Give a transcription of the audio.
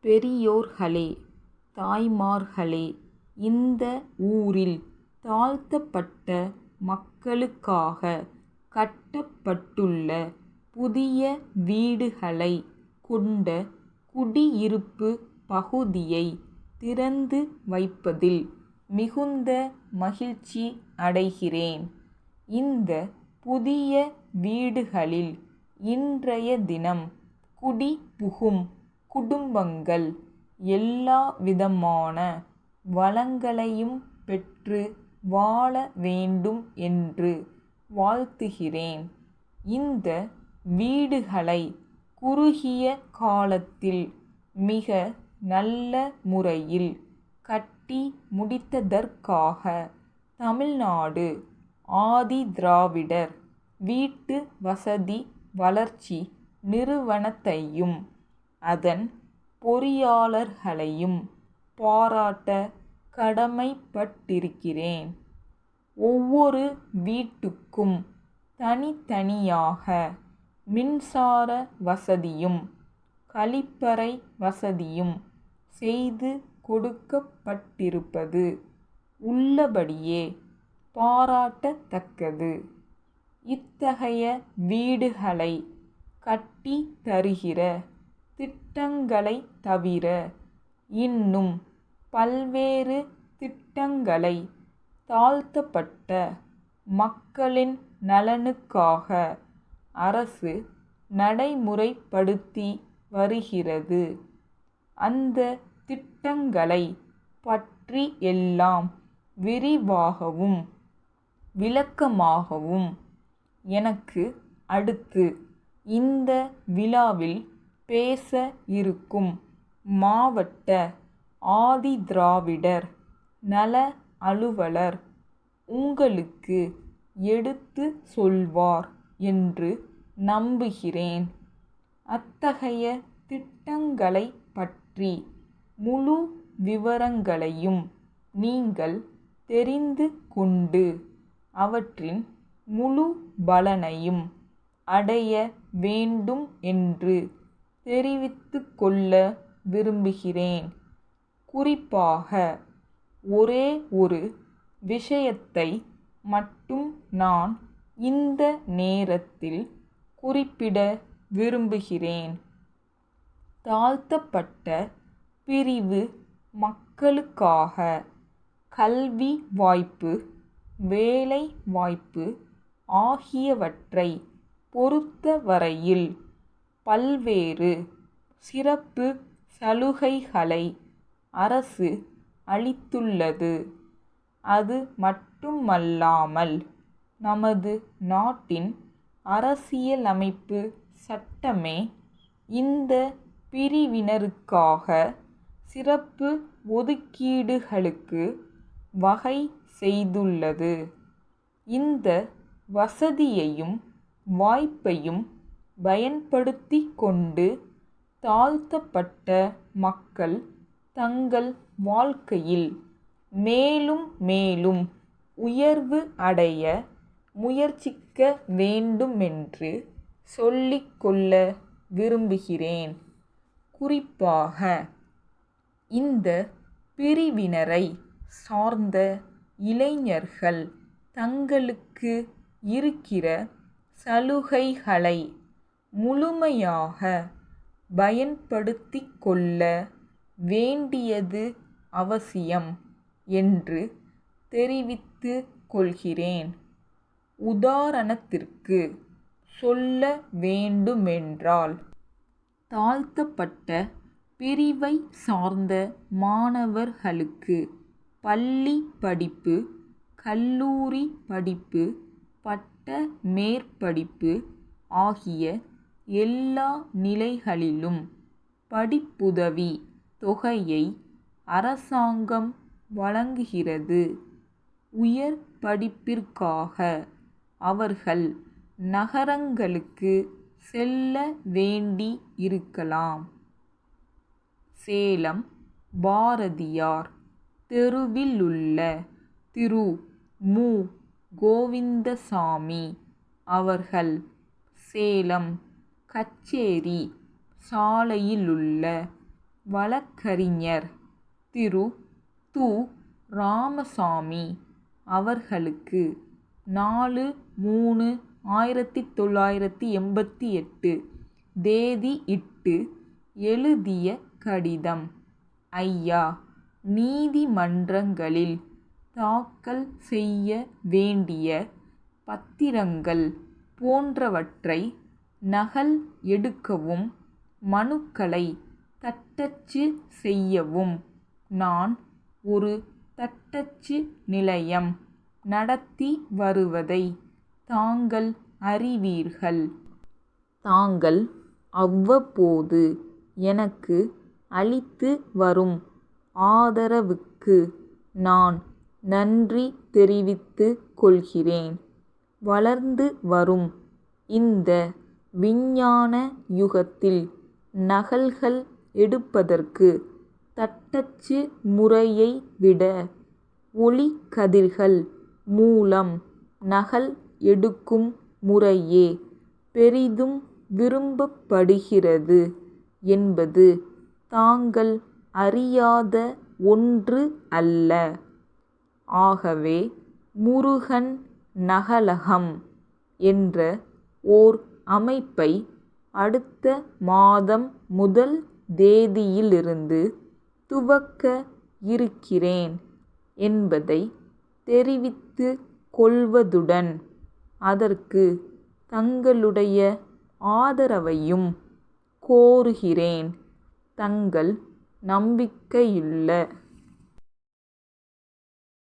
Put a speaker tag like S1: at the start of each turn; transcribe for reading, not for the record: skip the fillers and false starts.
S1: பெரியோர்களே, தாய்மார்களே, இந்த ஊரில் தாழ்த்தப்பட்ட மக்களுக்காக கட்டப்பட்டுள்ள புதிய வீடுகளைக் கொண்ட குடியிருப்பு பகுதியை திறந்து வைப்பதில் மிகுந்த மகிழ்ச்சி அடைகிறேன். இந்த புதிய வீடுகளில் இன்றைய தினம் குடிபுகும் குடும்பங்கள் எல்லாவிதமான வளங்களையும் பெற்று வாழ வேண்டும் என்று வாழ்த்துகிறேன். இந்த வீடுகளை குறுகிய காலத்தில் மிக நல்ல முறையில் கட்டி முடித்ததற்காக தமிழ்நாடு ஆதிதிராவிடர் வீட்டு வசதி வளர்ச்சி நிறுவனத்தையும் அதன் பொறியாளர்களையும் பாராட்ட கடமைப்பட்டிருக்கிறேன். ஒவ்வொரு வீட்டுக்கும் தனித்தனியாக மின்சார வசதியும் கழிப்பறை வசதியும் செய்து கொடுக்கப்பட்டிருப்பது உள்ளபடியே பாராட்டத்தக்கது. இத்தகைய வீடுகளை கட்டி தருகிற திட்டங்களைத் தவிர இன்னும் பல்வேறு திட்டங்களை தாழ்த்தப்பட்ட மக்களின் நலனுக்காக அரசு நடைமுறைப்படுத்தி வருகிறது. அந்த திட்டங்களை பற்றி எல்லாம் விரிவாகவும் விளக்கமாகவும் எனக்கு அடுத்து இந்த விழாவில் பேச இருக்கும் மாவட்ட ஆதிதிராவிடர் நல அலுவலர் உங்களுக்கு எடுத்து சொல்வார் என்று நம்புகிறேன். அத்தகைய திட்டங்களைப் பற்றி முழு விவரங்களையும் நீங்கள் தெரிந்து கொண்டு அவற்றின் முழு பலனையும் அடைய வேண்டும் என்று தெரிவித்துக் கொள்ள விரும்புகிறேன். குறிப்பாக ஒரே ஒரு விஷயத்தை மட்டும் நான் இந்த நேரத்தில் குறிப்பிட விரும்புகிறேன். தாழ்த்தப்பட்ட பிரிவு மக்களுக்காக கல்வி வாய்ப்பு, வேலை வாய்ப்பு ஆகியவற்றை பொறுத்தவரையில் பல்வேறு சிறப்பு சலுகைகளை அரசு அளித்துள்ளது. அது மட்டுமல்லாமல் நமது நாட்டின் அரசியலமைப்பு சட்டமே இந்த பிரிவினருக்காக சிறப்பு ஒதுக்கீடுகளுக்கு வகை செய்துள்ளது. இந்த வசதியையும் வாய்ப்பையும் பயன்படுத்திக் கொண்டு தாழ்த்தப்பட்ட மக்கள் தங்கள் வாழ்க்கையில் மேலும் மேலும் உயர்வு அடைய முயற்சிக்க வேண்டுமென்று சொல்லிக்கொள்ள விரும்புகிறேன். குறிப்பாக இந்த பிரிவினரை சார்ந்த இளைஞர்கள் தங்களுக்கு இருக்கிற சலுகைகளை முழுமையாக பயன்படுத்திக் கொள்ள வேண்டியது அவசியம் என்று தெரிவித்துக் கொள்கிறேன். உதாரணத்திற்கு சொல்ல வேண்டுமென்றால், தாழ்த்தப்பட்ட பிரிவை சார்ந்த மாணவர்களுக்கு பள்ளி படிப்பு, கல்லூரி படிப்பு, பட்ட மேற்படிப்பு ஆகிய எல்லா நிலைகளிலும் படிப்புதவி தொகையை அரசாங்கம் வழங்குகிறது. உயர் படிப்பிற்காக அவர்கள் நகரங்களுக்கு செல்ல வேண்டி இருக்கலாம். சேலம் பாரதியார் தெருவிலுள்ள திரு. மு. கோவிந்தசாமி அவர்கள் சேலம் கச்சேரி சாலையிலுள்ள வழக்கறிஞர் திரு து. ராமசாமி அவர்களுக்கு 4/3/1988 தேதி இட்டு எழுதிய கடிதம். ஐயா, நீதிமன்றங்களில் தாக்கல் செய்ய வேண்டிய பத்திரங்கள் போன்றவற்றை நகல் எடுக்கவும் மனுக்களை தட்டச்சு செய்யவும் நான் ஒரு தட்டச்சு நிலையம் நடத்தி வருவதை தாங்கள் அறிவீர்கள். தாங்கள் அவ்வப்போது எனக்கு அளித்து வரும் ஆதரவுக்கு நான் நன்றி தெரிவித்துக் கொள்கிறேன். வளர்ந்து வரும் இந்த விஞ்ஞான யுகத்தில் நகல்கள் எடுப்பதற்கு தட்டச்சு முறையை விட ஒளிக்கதிர்கள் மூலம் நகல் எடுக்கும் முறையே பெரிதும் விரும்பப்படுகிறது என்பது தாங்கள் அறியாத ஒன்று அல்ல. ஆகவே முருகன் நகலகம் என்ற ஓர் அமைப்பை அடுத்த மாதம் முதல் தேதியிலிருந்து துவக்க இருக்கிறேன் என்பதை தெரிவித்துக் கொள்வதுடன் அதற்கு தங்களுடைய ஆதரவையும் கோருகிறேன். தங்கள் நம்பிக்கையுள்ள